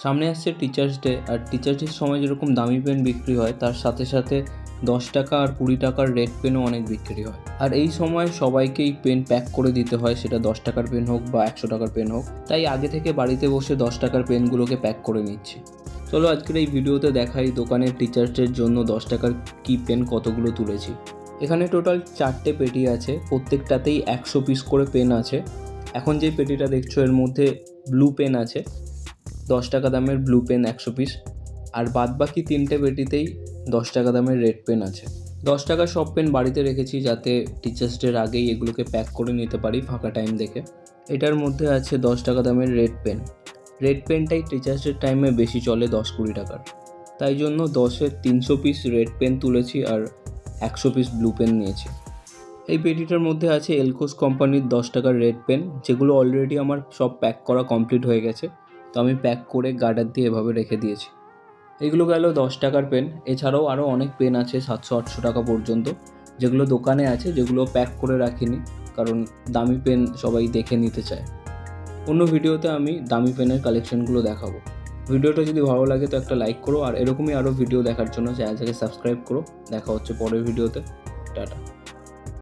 সামনে আসছে teachers day, আর teachers ডের সময় যেরকম দামি পেন বিক্রি হয় তার সাথে সাথে 10 টাকা আর 20 টাকার রেড পেনও অনেক বিক্রি হয়। আর এই সময় সবাইকেই পেন প্যাক করে দিতে হয়, সেটা 10 টাকার পেন হোক বা 100 টাকার পেন হোক। তাই আগে থেকে বাড়িতে বসে 10 টাকার পেনগুলোকে প্যাক করে নিচ্ছি। চলো আজকের এই ভিডিওতে দেখাই দোকানের টিচার্স ডের জন্য 10 টাকার কি পেন কতগুলো তুলেছি। এখানে টোটাল 4টে পেটি আছে, প্রত্যেকটাতেই 100 পিস করে পেন আছে। এখন যে পেটিটা দেখছো এর মধ্যে ব্লু পেন আছে, 10 টাকা দামের ব্লু পেন 100 পিস, আর বাদবাকি 3টে পেটিতেই 10 টাকা দামের রেড পেন আছে। 10 টাকার সব পেন বাড়িতে রেখেছি যাতে টিচার্স ডের আগেই এগুলোকে প্যাক করে নিতে পারি ফাঁকা টাইম দেখে। এটার মধ্যে আছে 10 টাকা দামের রেড পেন। রেড পেনটাই টিচার্স ডের টাইমে বেশি চলে 10-20 টাকার, তাই জন্য 10-এর 300 পিস রেড পেন তুলেছি আর 100 পিস ব্লু পেন নিয়েছি। এই পেটিটার মধ্যে আছে এলকোস কোম্পানির 10 টাকার রেড পেন, যেগুলো অলরেডি আমার সব প্যাক করা কমপ্লিট হয়ে গেছে, তো আমি প্যাক করে গার্ডার দিয়ে এভাবে রেখে দিয়েছি। এগুলো গেল 10 টাকার পেন। এছাড়াও আরও অনেক পেন আছে 700-800 টাকা পর্যন্ত, যেগুলো দোকানে আছে, যেগুলো প্যাক করে রাখিনি কারণ দামি পেন সবাই দেখে নিতে চায়। অন্য ভিডিওতে আমি দামি পেনের কালেকশনগুলো দেখাবো। ভিডিওটা যদি ভালো লাগে তো একটা লাইক করো, আর এরকমই আরও ভিডিও দেখার জন্য চ্যানেলটাকে সাবস্ক্রাইব করো। দেখা হচ্ছে পরের ভিডিওতে। টাটা।